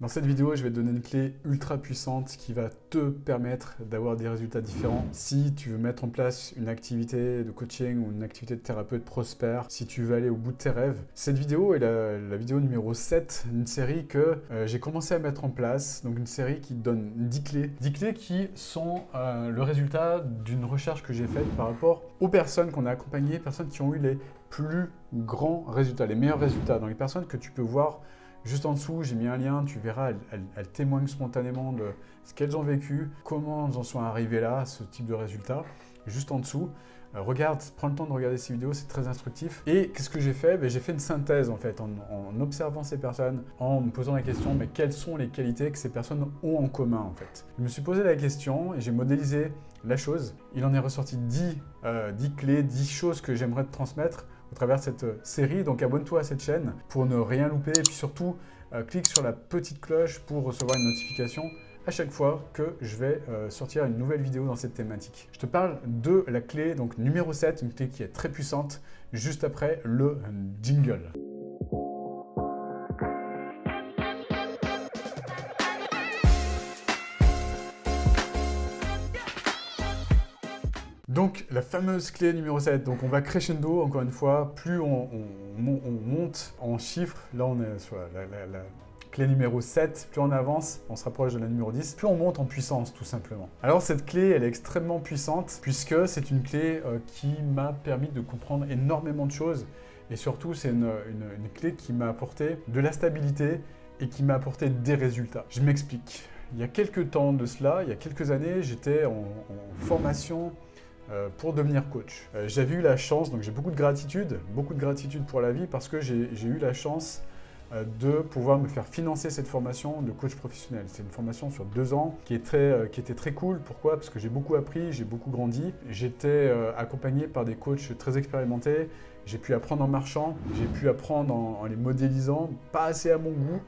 Dans cette vidéo, je vais te donner une clé ultra puissante qui va te permettre d'avoir des résultats différents. Si tu veux mettre en place une activité de coaching ou une activité de thérapeute prospère, si tu veux aller au bout de tes rêves, cette vidéo est la vidéo numéro 7 d'une série que j'ai commencé à mettre en place. Donc une série qui donne 10 clés. 10 clés qui sont le résultat d'une recherche que j'ai faite par rapport aux personnes qu'on a accompagnées, personnes qui ont eu les plus grands résultats, les meilleurs résultats. Dans les personnes que tu peux voir juste en dessous, j'ai mis un lien, tu verras, elles témoignent spontanément de ce qu'elles ont vécu, comment elles en sont arrivées là, à ce type de résultat. Juste en dessous, regarde, prends le temps de regarder ces vidéos, c'est très instructif. Et qu'est-ce que j'ai fait? J'ai fait une synthèse en fait, en observant ces personnes, en me posant la question, mais quelles sont les qualités que ces personnes ont en commun en fait? Je me suis posé la question et j'ai modélisé la chose. Il en est ressorti 10 clés, 10 choses que j'aimerais te transmettre au travers de cette série. Donc abonne-toi à cette chaîne pour ne rien louper et puis surtout clique sur la petite cloche pour recevoir une notification à chaque fois que je vais sortir une nouvelle vidéo dans cette thématique. Je te parle de la clé donc numéro 7, une clé qui est très puissante, juste après le jingle. Donc, la fameuse clé numéro 7, donc on va crescendo, encore une fois, plus on monte en chiffres, là on est sur la clé numéro 7, plus on avance, on se rapproche de la numéro 10, plus on monte en puissance, tout simplement. Alors cette clé, elle est extrêmement puissante, puisque c'est une clé qui m'a permis de comprendre énormément de choses, et surtout c'est une clé qui m'a apporté de la stabilité et qui m'a apporté des résultats. Je m'explique. Il y a quelques temps de cela, il y a quelques années, j'étais en formation pour devenir coach. J'avais eu la chance, donc j'ai beaucoup de gratitude pour la vie parce que j'ai eu la chance de pouvoir me faire financer cette formation de coach professionnel. C'est une formation sur 2 ans qui était très cool. Pourquoi? Parce que j'ai beaucoup appris, j'ai beaucoup grandi. J'étais accompagné par des coachs très expérimentés. J'ai pu apprendre en marchant, j'ai pu apprendre en les modélisant, pas assez à mon goût,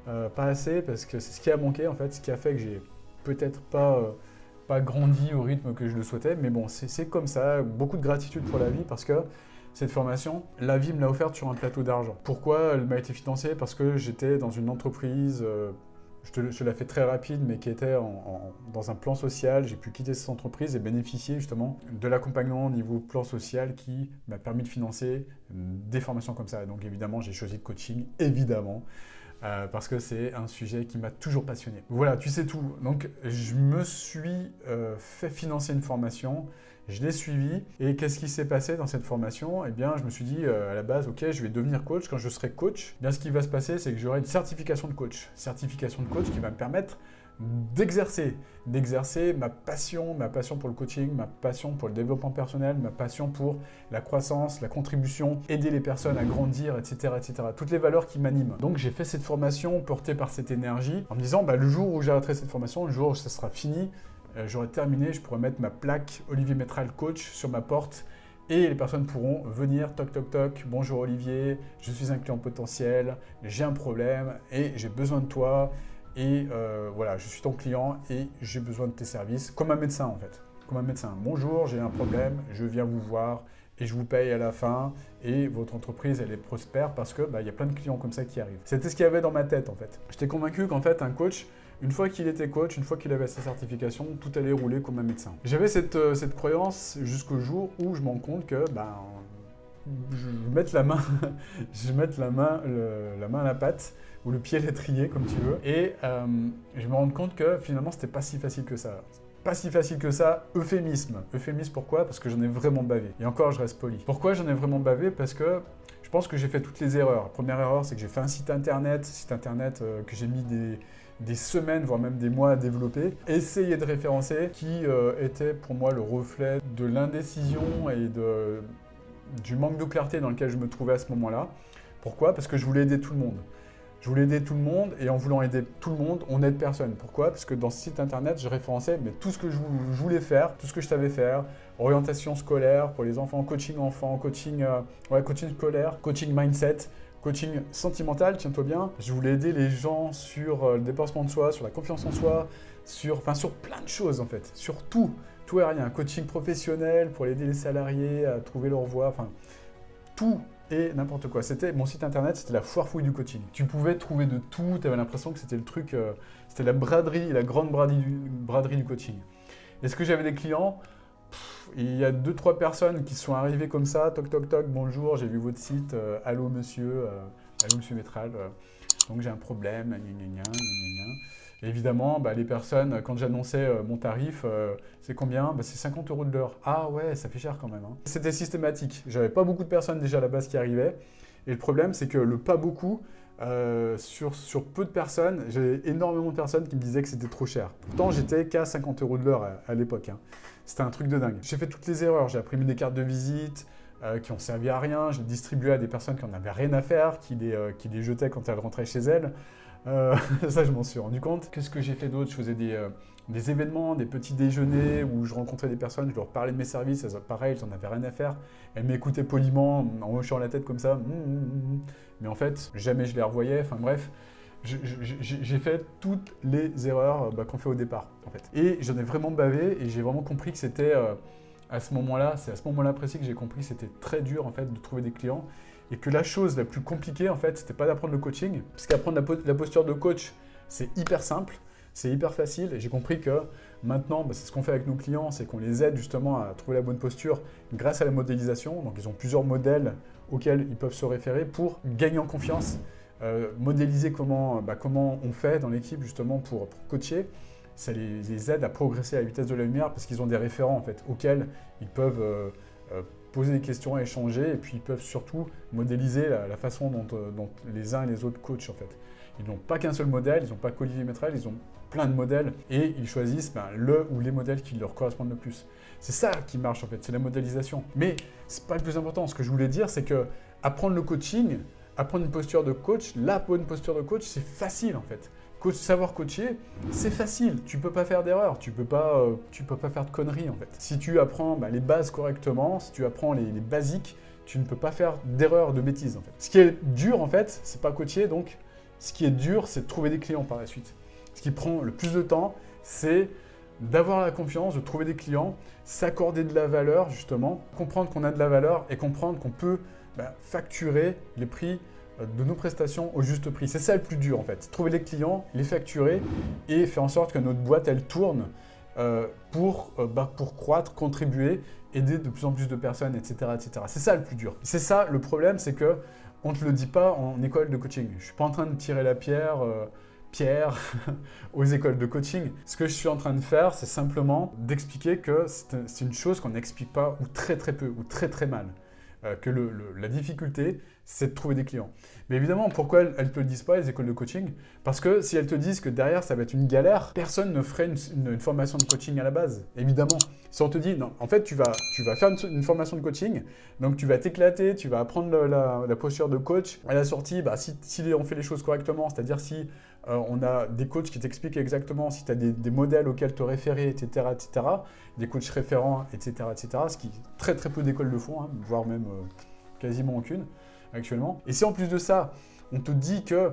pas assez parce que c'est ce qui a manqué en fait, ce qui a fait que j'ai peut-être pas grandi au rythme que je le souhaitais, mais bon, c'est comme ça, beaucoup de gratitude pour la vie parce que cette formation, la vie me l'a offerte sur un plateau d'argent. Pourquoi elle m'a été financée? Parce que j'étais dans une entreprise, je te la fais très rapide, mais qui était dans un plan social. J'ai pu quitter cette entreprise et bénéficier justement de l'accompagnement au niveau plan social qui m'a permis de financer des formations comme ça. Et donc évidemment, j'ai choisi le coaching, évidemment. Parce que c'est un sujet qui m'a toujours passionné. Voilà, tu sais tout. Donc, je me suis fait financer une formation, je l'ai suivie, et qu'est-ce qui s'est passé dans cette formation? Eh bien, je me suis dit à la base, ok, je vais devenir coach. Quand je serai coach, eh bien, ce qui va se passer, c'est que j'aurai une certification de coach. Certification de coach qui va me permettre d'exercer ma passion pour le coaching, ma passion pour le développement personnel, ma passion pour la croissance, la contribution, aider les personnes à grandir, etc., etc. Toutes les valeurs qui m'animent. Donc j'ai fait cette formation portée par cette énergie en me disant, le jour où j'arrêterai cette formation, le jour où ça sera fini, j'aurai terminé, je pourrai mettre ma plaque Olivier Métral Coach sur ma porte et les personnes pourront venir, toc toc toc, bonjour Olivier, je suis un client potentiel, j'ai un problème et j'ai besoin de toi. Et voilà, je suis ton client et j'ai besoin de tes services, comme un médecin en fait. Comme un médecin. Bonjour, j'ai un problème, je viens vous voir et je vous paye à la fin. Et votre entreprise, elle est prospère parce que y a plein de clients comme ça qui arrivent. C'était ce qu'il y avait dans ma tête en fait. J'étais convaincu qu'en fait, un coach, une fois qu'il était coach, une fois qu'il avait sa certification, tout allait rouler comme un médecin. J'avais cette croyance jusqu'au jour où je me rends compte que je vais mettre la main à la pâte ou le pied à l'étrier comme tu veux et je me rends compte que finalement c'était pas si facile que ça. Pas si facile que ça, euphémisme. Euphémisme pourquoi? Parce que j'en ai vraiment bavé. Et encore, je reste poli. Pourquoi j'en ai vraiment bavé? Parce que je pense que j'ai fait toutes les erreurs. La première erreur, c'est que j'ai fait un site internet que j'ai mis des semaines, voire même des mois à développer, essayer de référencer, qui était pour moi le reflet de l'indécision et du manque de clarté dans lequel je me trouvais à ce moment-là. Pourquoi? Parce que je voulais aider tout le monde. Je voulais aider tout le monde et en voulant aider tout le monde, on n'aide personne. Pourquoi? Parce que dans ce site internet, je référençais tout ce que je voulais faire, tout ce que je savais faire, orientation scolaire pour les enfants, coaching scolaire, coaching mindset, coaching sentimental, tiens-toi bien. Je voulais aider les gens sur le dépassement de soi, sur la confiance en soi, sur plein de choses en fait, sur tout et rien. Coaching professionnel pour aider les salariés à trouver leur voie, tout et n'importe quoi. Mon site internet, c'était la foire fouille du coaching. Tu pouvais trouver de tout, tu avais l'impression que c'était le truc, c'était la braderie, la grande braderie du coaching. Est-ce que j'avais des clients? Il y a 2-3 personnes qui sont arrivées comme ça, toc toc toc, bonjour, j'ai vu votre site, allô monsieur Métral, donc j'ai un problème, gna gna gna, gna gna gna. Et évidemment, les personnes, quand j'annonçais mon tarif, c'est combien? C'est 50 € de l'heure. Ah ouais, ça fait cher quand même. Hein. C'était systématique. J'avais pas beaucoup de personnes déjà à la base qui arrivaient. Et le problème, c'est que le pas beaucoup, sur peu de personnes, j'avais énormément de personnes qui me disaient que c'était trop cher. Pourtant, j'étais qu'à 50 € de l'heure à l'époque. Hein. C'était un truc de dingue. J'ai fait toutes les erreurs. J'ai imprimé des cartes de visite qui ont servi à rien. Je les distribuais à des personnes qui n'en avaient rien à faire, qui les jetaient quand elles rentraient chez elles. Ça, je m'en suis rendu compte. Qu'est-ce que j'ai fait d'autre? Je faisais des événements, des petits déjeuners où je rencontrais des personnes, je leur parlais de mes services, pareil, ils n'en avaient rien à faire. Elles m'écoutaient poliment, en hochant la tête comme ça. Mais en fait, jamais je les revoyais. Enfin bref, j'ai fait toutes les erreurs qu'on fait au départ, en fait. Et j'en ai vraiment bavé et j'ai vraiment compris que c'était à ce moment-là, c'est à ce moment-là précis que j'ai compris que c'était très dur, en fait, de trouver des clients. Et que la chose la plus compliquée, en fait, c'était pas d'apprendre le coaching, parce qu'apprendre la posture de coach, c'est hyper simple, c'est hyper facile. Et j'ai compris que maintenant, c'est ce qu'on fait avec nos clients, c'est qu'on les aide justement à trouver la bonne posture grâce à la modélisation. Donc, ils ont plusieurs modèles auxquels ils peuvent se référer pour gagner en confiance, modéliser comment on fait dans l'équipe justement pour coacher. Ça les aide à progresser à la vitesse de la lumière parce qu'ils ont des référents en fait auxquels ils peuvent poser des questions, échanger, et puis ils peuvent surtout modéliser la façon dont les uns et les autres coachent en fait. Ils n'ont pas qu'un seul modèle, ils n'ont pas qu'Olivier Métral, ils ont plein de modèles et ils choisissent le ou les modèles qui leur correspondent le plus. C'est ça qui marche en fait, c'est la modélisation. Mais c'est pas le plus important. Ce que je voulais dire, c'est que apprendre le coaching, apprendre une posture de coach, la bonne posture de coach, c'est facile en fait. Savoir coacher, c'est facile. Tu peux pas faire d'erreur, tu peux pas faire de conneries en fait. Si tu apprends les bases correctement, si tu apprends les basiques, tu ne peux pas faire d'erreur, de bêtises en fait. Ce qui est dur en fait, c'est pas coacher, donc ce qui est dur, c'est de trouver des clients par la suite. Ce qui prend le plus de temps, c'est d'avoir la confiance, de trouver des clients, s'accorder de la valeur justement, comprendre qu'on a de la valeur et comprendre qu'on peut facturer les prix de nos prestations au juste prix. C'est ça le plus dur en fait. Trouver les clients, les facturer et faire en sorte que notre boîte elle tourne pour croître, contribuer, aider de plus en plus de personnes, etc. etc. C'est ça le plus dur. C'est ça le problème, c'est que on ne te le dit pas en école de coaching. Je ne suis pas en train de tirer la pierre aux écoles de coaching. Ce que je suis en train de faire, c'est simplement d'expliquer que c'est une chose qu'on n'explique pas ou très très peu ou très très mal. Que la difficulté, c'est de trouver des clients. Mais évidemment, pourquoi elles ne te le disent pas, les écoles de coaching? Parce que si elles te disent que derrière, ça va être une galère, personne ne ferait une formation de coaching à la base, évidemment. Si on te dit, non, en fait, tu vas faire une formation de coaching, donc tu vas t'éclater, tu vas apprendre la posture de coach. À la sortie, si on fait les choses correctement, c'est-à-dire si on a des coachs qui t'expliquent exactement, si tu as des modèles auxquels te référer, etc., etc., des coachs référents, etc., etc., ce qui très très peu d'écoles le font, hein, voire même quasiment aucune actuellement. Et si en plus de ça, on te dit que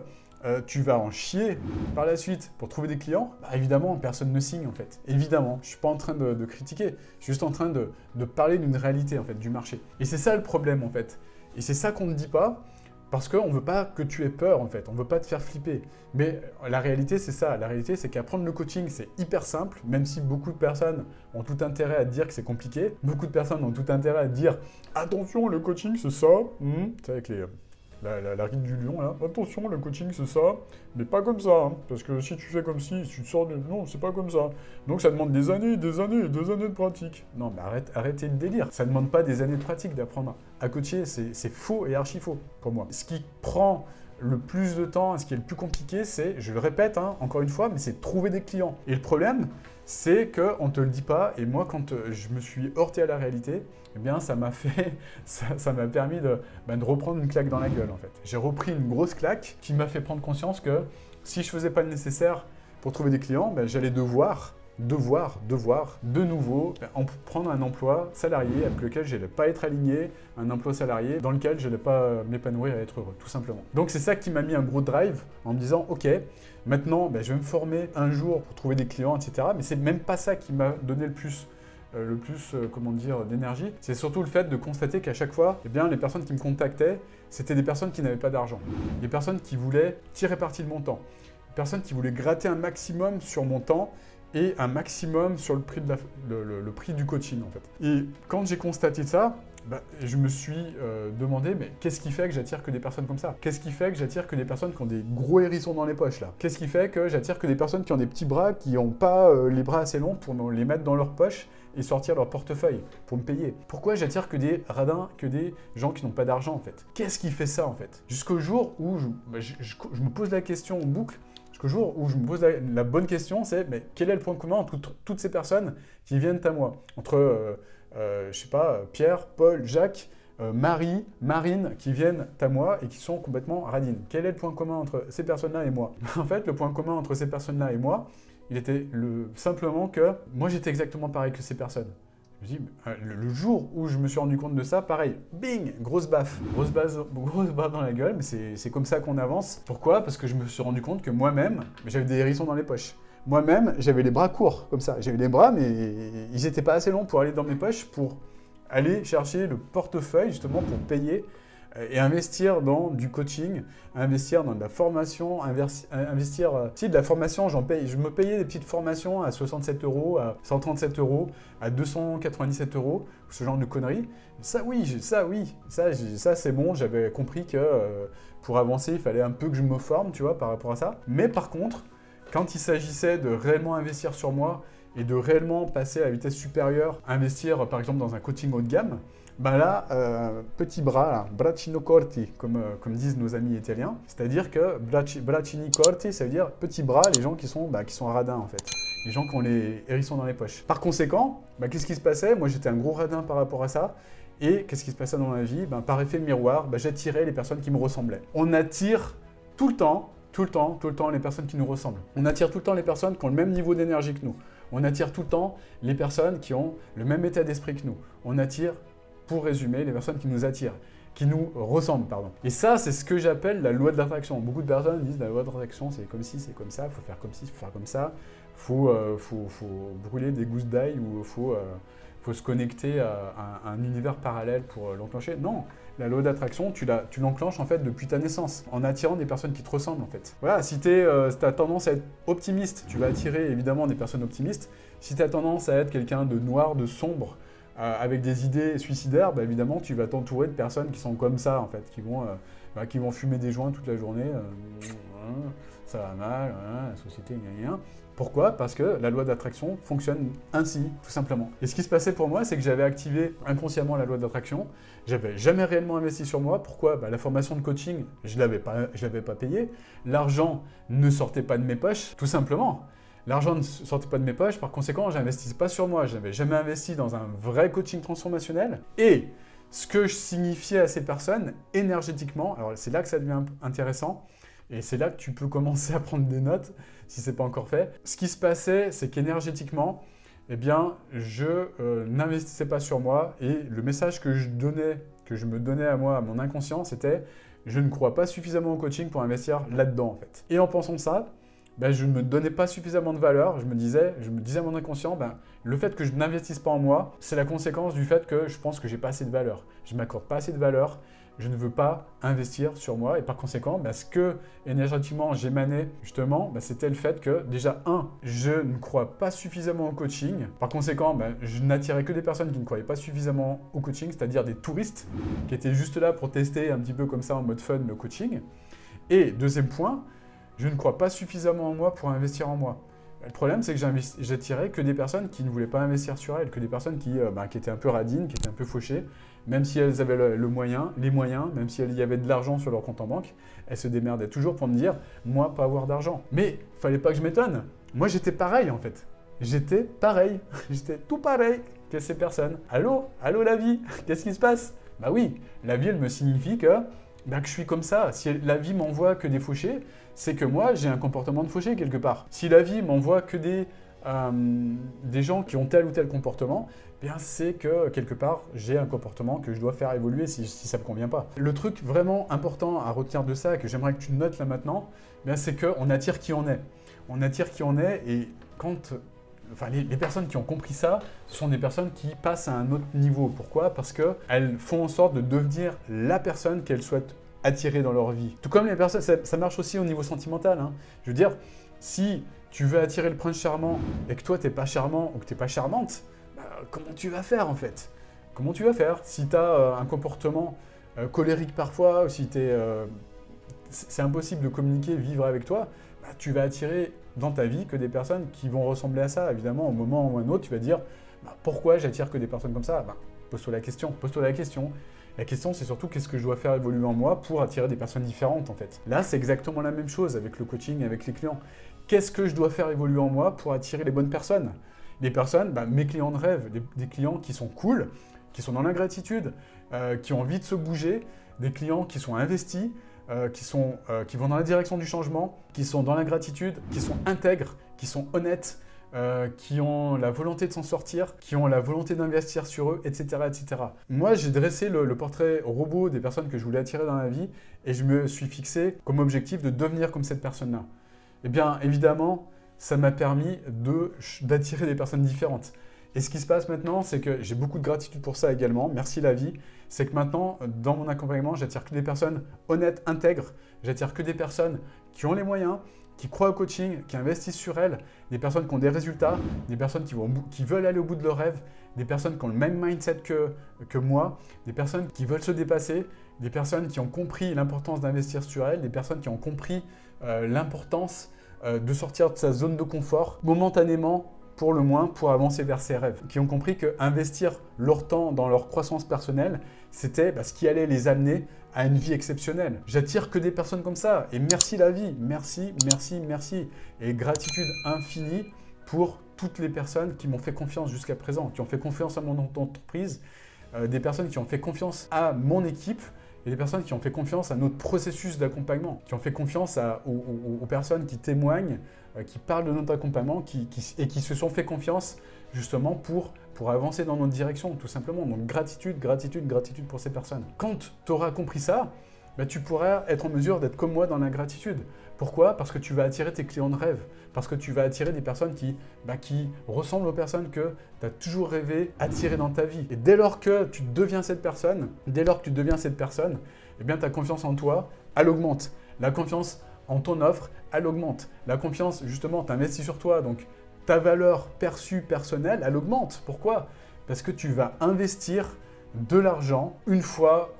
tu vas en chier par la suite pour trouver des clients, évidemment, personne ne signe en fait. Évidemment, je ne suis pas en train de critiquer, je suis juste en train de parler d'une réalité en fait, du marché. Et c'est ça le problème en fait. Et c'est ça qu'on ne dit pas, parce qu'on ne veut pas que tu aies peur en fait, on ne veut pas te faire flipper. Mais la réalité c'est ça, la réalité c'est qu'apprendre le coaching c'est hyper simple, même si beaucoup de personnes ont tout intérêt à dire que c'est compliqué. Beaucoup de personnes ont tout intérêt à dire « Attention, le coaching c'est ça ». Tu sais, avec la ride du lion là. « Attention, le coaching c'est ça, mais pas comme ça, hein, parce que si tu fais comme si tu te sors de... Non, c'est pas comme ça. Donc ça demande des années de pratique. » Non, mais arrêtez le délire. Ça ne demande pas des années de pratique d'apprendre à coacher, c'est faux et archi faux pour moi. Ce qui prend le plus de temps, ce qui est le plus compliqué, c'est, je le répète encore une fois, mais c'est de trouver des clients. Et le problème, c'est qu'on ne te le dit pas. Et moi, quand je me suis heurté à la réalité, eh bien, ça m'a permis de reprendre une claque dans la gueule, en fait. J'ai repris une grosse claque qui m'a fait prendre conscience que si je ne faisais pas le nécessaire pour trouver des clients, j'allais devoir de nouveau prendre un emploi salarié avec lequel je n'allais pas être aligné, un emploi salarié dans lequel je n'allais pas m'épanouir et être heureux, tout simplement. Donc c'est ça qui m'a mis un gros drive en me disant, ok, maintenant je vais me former un jour pour trouver des clients, etc. Mais c'est même pas ça qui m'a donné le plus le plus, comment dire, d'énergie, c'est surtout le fait de constater qu'à chaque fois, eh bien, les personnes qui me contactaient, c'était des personnes qui n'avaient pas d'argent. Des personnes qui voulaient tirer parti de mon temps. Des personnes qui voulaient gratter un maximum sur mon temps et un maximum sur le prix, le prix du coaching, en fait. Et quand j'ai constaté ça, je me suis demandé, mais qu'est-ce qui fait que j'attire que des personnes comme ça? Qu'est-ce qui fait que j'attire que des personnes qui ont des gros hérissons dans les poches, là? Qu'est-ce qui fait que j'attire que des personnes qui ont des petits bras, qui n'ont pas les bras assez longs pour les mettre dans leur poche et sortir leur portefeuille pour me payer? Pourquoi j'attire que des radins, que des gens qui n'ont pas d'argent, en fait? Qu'est-ce qui fait ça, en fait? Jusqu'au jour où je me pose la question en boucle, jusqu'au jour où je me pose la bonne question, c'est, mais quel est le point commun entre toutes ces personnes qui viennent à moi? Entre... je sais pas, Pierre, Paul, Jacques, Marie, Marine, qui viennent à moi et qui sont complètement radines. Quel est le point commun entre ces personnes-là et moi? En fait, le point commun entre ces personnes-là et moi, il était simplement que moi, j'étais exactement pareil que ces personnes. Je me dis, le jour où je me suis rendu compte de ça, pareil, bing, grosse baffe. Grosse baffe dans la gueule, mais c'est comme ça qu'on avance. Pourquoi? Parce que je me suis rendu compte que moi-même, j'avais des hérissons dans les poches. Moi-même, j'avais les bras courts, comme ça. J'avais les bras, mais ils n'étaient pas assez longs pour aller dans mes poches, pour aller chercher le portefeuille, justement, pour payer et investir dans du coaching, investir dans de la formation, investir... Si, de la formation, je me payais des petites formations à 67 €, à 137 €, à 297 €, ce genre de conneries. Ça, c'est bon. J'avais compris que pour avancer, il fallait un peu que je me forme, tu vois, par rapport à ça. Mais par contre... Quand il s'agissait de réellement investir sur moi et de réellement passer à la vitesse supérieure, investir par exemple dans un coaching haut de gamme, petit bras, là, braccino corti, comme disent nos amis italiens, c'est-à-dire que braccini corti, ça veut dire petit bras, les gens qui sont radins en fait, les gens qui ont les hérissons dans les poches. Par conséquent, qu'est-ce qui se passait? Moi j'étais un gros radin par rapport à ça. Et qu'est-ce qui se passait dans ma vie? Par effet miroir, j'attirais les personnes qui me ressemblaient. On attire tout le temps les personnes qui nous ressemblent. On attire tout le temps les personnes qui ont le même niveau d'énergie que nous. On attire tout le temps les personnes qui ont le même état d'esprit que nous. On attire, pour résumer, les personnes qui nous attirent, qui nous ressemblent, pardon. Et ça, c'est ce que j'appelle la loi de l'attraction. Beaucoup de personnes disent la loi de l'attraction, c'est comme ci, c'est comme ça, il faut faire comme ci, il faut faire comme ça, faut brûler des gousses d'ail ou faut se connecter à un univers parallèle pour l'enclencher. Non, la loi d'attraction, tu l'enclenches en fait depuis ta naissance, en attirant des personnes qui te ressemblent en fait. Voilà, si tu as tendance à être optimiste, tu vas attirer évidemment des personnes optimistes. Si tu as tendance à être quelqu'un de noir, de sombre, avec des idées suicidaires, évidemment, tu vas t'entourer de personnes qui sont comme ça en fait, qui vont fumer des joints toute la journée. Ça va mal, la société, gna. Pourquoi? Parce que la loi d'attraction fonctionne ainsi, tout simplement. Et ce qui se passait pour moi, c'est que j'avais activé inconsciemment la loi d'attraction. J'avais jamais réellement investi sur moi. Pourquoi? La formation de coaching, je l'avais pas payée. L'argent ne sortait pas de mes poches, tout simplement. L'argent ne sortait pas de mes poches. Par conséquent, je n'investissais pas sur moi. Je n'avais jamais investi dans un vrai coaching transformationnel. Et ce que je signifiais à ces personnes énergétiquement, alors c'est là que ça devient intéressant. Et c'est là que tu peux commencer à prendre des notes, si ce n'est pas encore fait. Ce qui se passait, c'est qu'énergétiquement, je n'investissais pas sur moi. Et le message que je me donnais à moi, à mon inconscient, c'était « je ne crois pas suffisamment au coaching pour investir là-dedans ». En fait. Et en pensant ça, je ne me donnais pas suffisamment de valeur. Je me disais à mon inconscient, le fait que je n'investisse pas en moi, c'est la conséquence du fait que je pense que j'ai pas assez de valeur. Je ne m'accorde pas assez de valeur. Je ne veux pas investir sur moi et par conséquent, ce que énergétiquement j'émanais justement, c'était le fait que déjà, je ne crois pas suffisamment au coaching. Par conséquent, je n'attirais que des personnes qui ne croyaient pas suffisamment au coaching, c'est-à-dire des touristes qui étaient juste là pour tester un petit peu comme ça en mode fun le coaching. Et deuxième point, je ne crois pas suffisamment en moi pour investir en moi. Le problème, c'est que j'attirais que des personnes qui ne voulaient pas investir sur elles, que des personnes qui étaient un peu radines, qui étaient un peu fauchées, même si elles avaient les moyens, même si il y avait de l'argent sur leur compte en banque, elles se démerdaient toujours pour me dire « moi, pas avoir d'argent ». Mais il fallait pas que je m'étonne. Moi, j'étais pareil en fait. J'étais pareil. J'étais tout pareil que ces personnes. Allô la vie, qu'est-ce qui se passe? Oui, la vie, elle me signifie que je suis comme ça. Si la vie m'envoie que des fauchés, c'est que moi, j'ai un comportement de fauché quelque part. Si la vie m'envoie que des gens qui ont tel ou tel comportement, c'est que quelque part, j'ai un comportement que je dois faire évoluer si ça ne me convient pas. Le truc vraiment important à retenir de ça, que j'aimerais que tu notes là maintenant, c'est qu'on attire qui on est. On attire qui on est et quand enfin les personnes qui ont compris ça, ce sont des personnes qui passent à un autre niveau. Pourquoi? Parce qu'elles font en sorte de devenir la personne qu'elles souhaitent attirer dans leur vie. Tout comme les personnes, ça marche aussi au niveau sentimental, hein. Je veux dire, si tu veux attirer le prince charmant et que toi, tu n'es pas charmant ou que tu n'es pas charmante, bah, comment tu vas faire en fait? Comment tu vas faire? Si tu as un comportement colérique parfois, ou si c'est impossible de communiquer, vivre avec toi, bah, tu vas attirer dans ta vie que des personnes qui vont ressembler à ça. Évidemment, au moment ou à un autre, tu vas dire bah, pourquoi j'attire que des personnes comme ça? Bah, pose-toi la question, pose-toi la question. La question, c'est surtout qu'est-ce que je dois faire évoluer en moi pour attirer des personnes différentes, en fait. Là, c'est exactement la même chose avec le coaching, avec les clients. Qu'est-ce que je dois faire évoluer en moi pour attirer les bonnes personnes? Les personnes, bah, mes clients de rêve, des clients qui sont cool, qui sont dans la gratitude, qui ont envie de se bouger, des clients qui sont investis, qui vont dans la direction du changement, qui sont dans la gratitude, qui sont intègres, qui sont honnêtes, qui ont la volonté de s'en sortir, qui ont la volonté d'investir sur eux, etc. etc. Moi, j'ai dressé le portrait robot des personnes que je voulais attirer dans la vie et je me suis fixé comme objectif de devenir comme cette personne-là. Eh bien, évidemment, ça m'a permis d'attirer des personnes différentes. Et ce qui se passe maintenant, c'est que j'ai beaucoup de gratitude pour ça également. Merci la vie. C'est que maintenant, dans mon accompagnement, j'attire que des personnes honnêtes, intègres. J'attire que des personnes qui ont les moyens, qui croient au coaching, qui investissent sur elles, des personnes qui ont des résultats, des personnes qui veulent aller au bout de leurs rêves, des personnes qui ont le même mindset que moi, des personnes qui veulent se dépasser, des personnes qui ont compris l'importance d'investir sur elles, des personnes qui ont compris l'importance de sortir de sa zone de confort momentanément, pour le moins, pour avancer vers ses rêves, qui ont compris qu'investir leur temps dans leur croissance personnelle, c'était ce qui allait les amener à une vie exceptionnelle. J'attire que des personnes comme ça, et merci la vie, merci, merci, merci. Et gratitude infinie pour toutes les personnes qui m'ont fait confiance jusqu'à présent, qui ont fait confiance à mon entreprise, des personnes qui ont fait confiance à mon équipe, et des personnes qui ont fait confiance à notre processus d'accompagnement, qui ont fait confiance aux personnes qui témoignent, qui parlent de notre accompagnement et qui se sont fait confiance justement pour avancer dans notre direction, tout simplement. Donc gratitude, gratitude, gratitude pour ces personnes. Quand tu auras compris ça, tu pourras être en mesure d'être comme moi dans la gratitude. Pourquoi? Parce que tu vas attirer tes clients de rêve, parce que tu vas attirer des personnes qui ressemblent aux personnes que tu as toujours rêvé attirer dans ta vie. Et dès lors que tu deviens cette personne, eh bien ta confiance en toi, elle augmente. La confiance en ton offre, elle augmente. La confiance, justement, tu investis sur toi, donc ta valeur perçue personnelle, elle augmente. Pourquoi? Parce que tu vas investir de l'argent une fois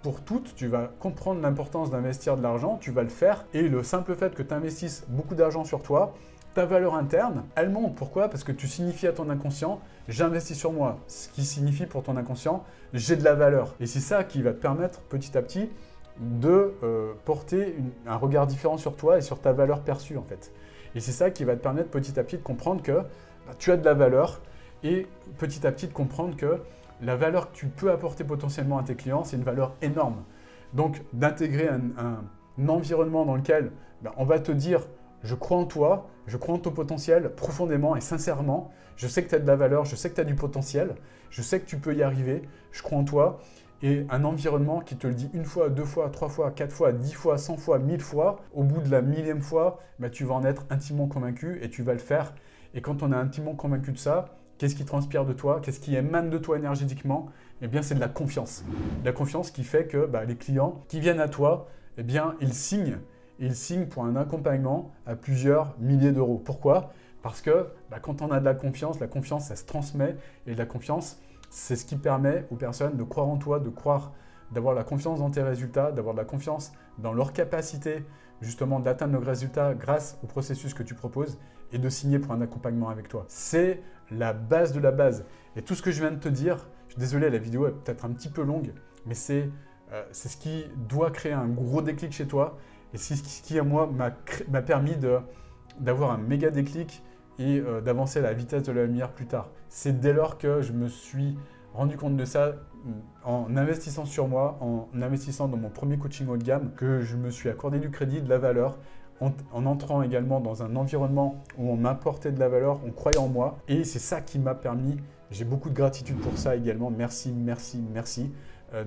pour toutes, tu vas comprendre l'importance d'investir de l'argent, tu vas le faire, et le simple fait que tu investisses beaucoup d'argent sur toi, ta valeur interne, elle monte. Pourquoi? Parce que tu signifies à ton inconscient, j'investis sur moi. Ce qui signifie pour ton inconscient, j'ai de la valeur. Et c'est ça qui va te permettre petit à petit de porter un regard différent sur toi et sur ta valeur perçue en fait. Et c'est ça qui va te permettre petit à petit de comprendre que tu as de la valeur et petit à petit de comprendre que la valeur que tu peux apporter potentiellement à tes clients, c'est une valeur énorme. Donc, d'intégrer un environnement dans lequel on va te dire « je crois en toi, je crois en ton potentiel profondément et sincèrement, je sais que tu as de la valeur, je sais que tu as du potentiel, je sais que tu peux y arriver, je crois en toi ». Et un environnement qui te le dit une fois, deux fois, trois fois, quatre fois, 10 fois, 100 fois, 1000 fois, au bout de la 1000e fois, tu vas en être intimement convaincu et tu vas le faire. Et quand on est intimement convaincu de ça, qu'est-ce qui transpire de toi? Qu'est-ce qui émane de toi énergétiquement? Eh bien, c'est de la confiance. La confiance qui fait que les clients qui viennent à toi, eh bien, ils signent. Ils signent pour un accompagnement à plusieurs milliers d'euros. Pourquoi? Parce que quand on a de la confiance, ça se transmet. Et la confiance, c'est ce qui permet aux personnes de croire en toi, d'avoir la confiance dans tes résultats, d'avoir de la confiance dans leur capacité justement d'atteindre nos résultats grâce au processus que tu proposes et de signer pour un accompagnement avec toi. C'est la base de la base. Et tout ce que je viens de te dire, je suis désolé, la vidéo est peut-être un petit peu longue, mais c'est ce qui doit créer un gros déclic chez toi et c'est ce qui, à moi, m'a permis d'avoir un méga déclic et d'avancer à la vitesse de la lumière plus tard. C'est dès lors que je me suis rendu compte de ça en investissant sur moi, en investissant dans mon premier coaching haut de gamme, que je me suis accordé du crédit, de la valeur, en entrant également dans un environnement où on m'apportait de la valeur, on croyait en moi. Et c'est ça qui m'a permis, j'ai beaucoup de gratitude pour ça également, merci, merci, merci,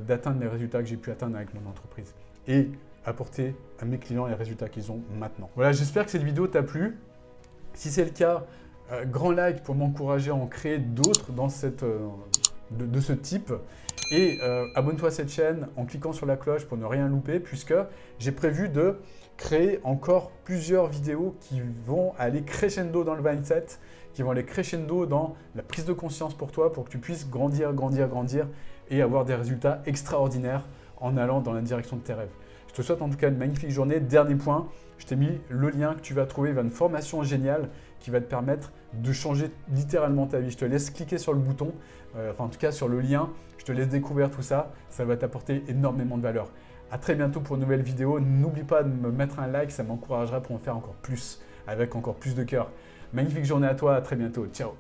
d'atteindre les résultats que j'ai pu atteindre avec mon entreprise. Et apporter à mes clients les résultats qu'ils ont maintenant. Voilà, j'espère que cette vidéo t'a plu. Si c'est le cas, Grand like pour m'encourager à en créer d'autres dans de ce type. Et abonne-toi à cette chaîne en cliquant sur la cloche pour ne rien louper, puisque j'ai prévu de créer encore plusieurs vidéos qui vont aller crescendo dans le mindset, qui vont aller crescendo dans la prise de conscience pour toi, pour que tu puisses grandir, grandir, grandir et avoir des résultats extraordinaires en allant dans la direction de tes rêves. Je te souhaite en tout cas une magnifique journée. Dernier point, je t'ai mis le lien que tu vas trouver vers une formation géniale qui va te permettre de changer littéralement ta vie. Je te laisse cliquer sur le bouton, enfin en tout cas sur le lien. Je te laisse découvrir tout ça. Ça va t'apporter énormément de valeur. À très bientôt pour une nouvelle vidéo. N'oublie pas de me mettre un like, ça m'encouragera pour en faire encore plus, avec encore plus de cœur. Magnifique journée à toi, à très bientôt. Ciao.